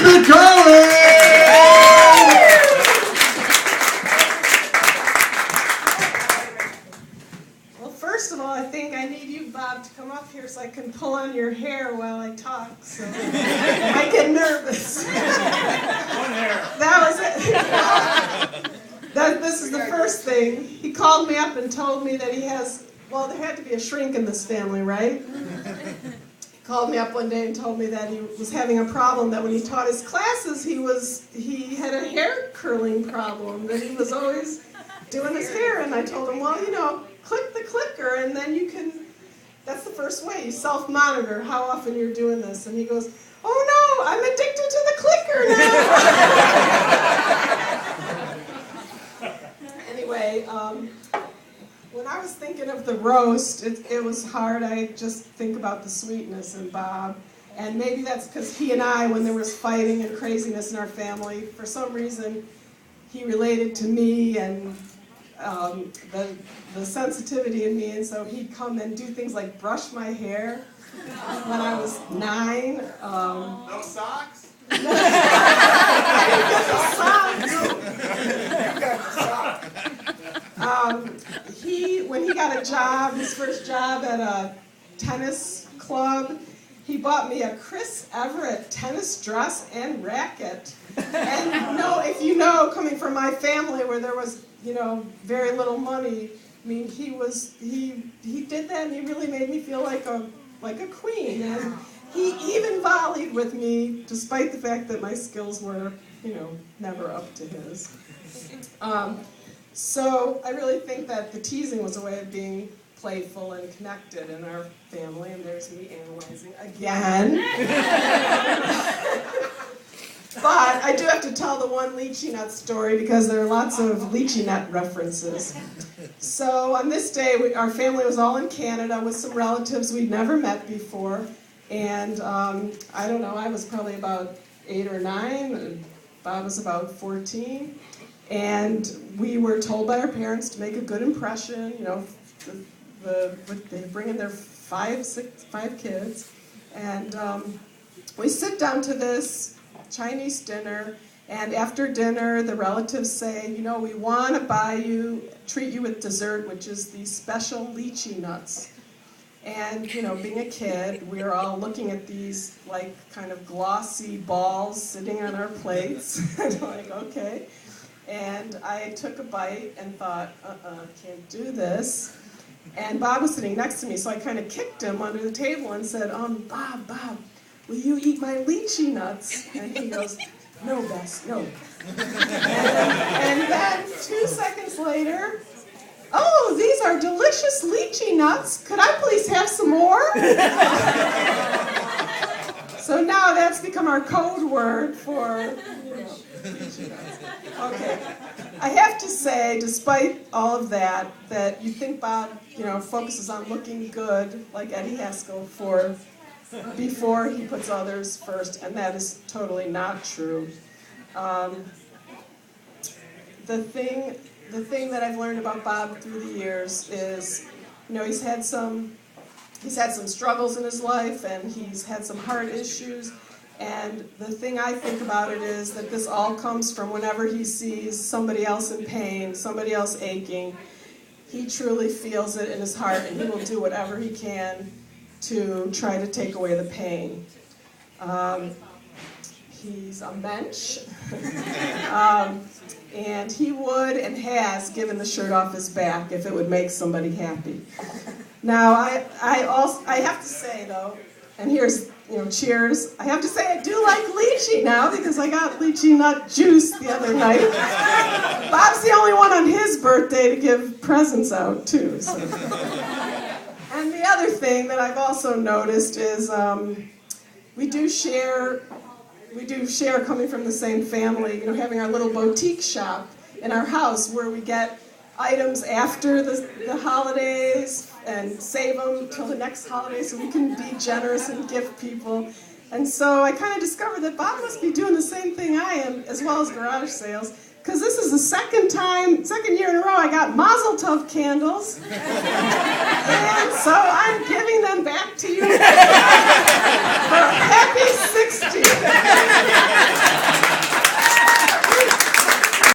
it going! Well, first of all, I think I need you, Bob, to come up here so I can pull on your hair while I talk. So I get nervous. One hair. That was it. This is the first thing. He called me up and told me that he has, well, there had to be a shrink in this family, right? He called me up one day and told me that he was having a problem, that when he taught his classes, he had a hair curling problem, that he was always doing his hair. And I told him, well, you know, click the clicker and then you can, that's the first way, you self-monitor how often you're doing this. And he goes, oh no, I'm addicted to the clicker now. Anyway, when I was thinking of the roast, it was hard. I just think about the sweetness in Bob. And maybe that's because he and I, when there was fighting and craziness in our family, for some reason, he related to me and the sensitivity in me. And so he'd come and do things like brush my hair when I was 9. No socks? I didn't get the socks. You got the socks. When he got a job, his first job at a tennis club, he bought me a Chris Everett tennis dress and racket. And if you know, coming from my family where there was, very little money, I mean, he did that and he really made me feel like a queen. And he even volleyed with me, despite the fact that my skills were, never up to his. So I really think that the teasing was a way of being playful and connected in our family, and there's me analyzing again. But I do have to tell the one lychee nut story because there are lots of lychee nut references. So on this day, our family was all in Canada with some relatives we'd never met before, and I don't know, I was probably about 8 or 9, and Bob was about 14. And we were told by our parents to make a good impression. They bring in their 5 kids, and we sit down to this Chinese dinner. And after dinner, the relatives say, we want to treat you with dessert, which is these special lychee nuts. And being a kid, we were all looking at these kind of glossy balls sitting on our plates. And like, okay. And I took a bite and thought, can't do this. And Bob was sitting next to me, so I kind of kicked him under the table and said, Bob, will you eat my lychee nuts? And he goes, no, Biss, no. And then 2 seconds later, oh, these are delicious lychee nuts. Could I please have some more? So now that's become our code word for, lychee nuts. Okay. I have to say, despite all of that you think Bob, focuses on looking good, like Eddie Haskell, before he puts others first, and that is totally not true. The thing that I've learned about Bob through the years is, he's had some struggles in his life, and he's had some heart issues. And the thing I think about it is that this all comes from whenever he sees somebody else in pain, somebody else aching, he truly feels it in his heart, and he will do whatever he can to try to take away the pain. He's a mensch, and he would and has given the shirt off his back if it would make somebody happy. Now, I have to say, though, and here's, cheers. I have to say I do like lychee now because I got lychee nut juice the other night. Bob's the only one on his birthday to give presents out, too. So. And the other thing that I've also noticed is we do share coming from the same family, having our little boutique shop in our house where we get items after the holidays and save them till the next holiday so we can be generous and gift people. And so I kind of discovered that Bob must be doing the same thing I am, as well as garage sales, because this is the second year in a row I got Mazel Tov candles. And so I'm giving them back to you for a happy 60th.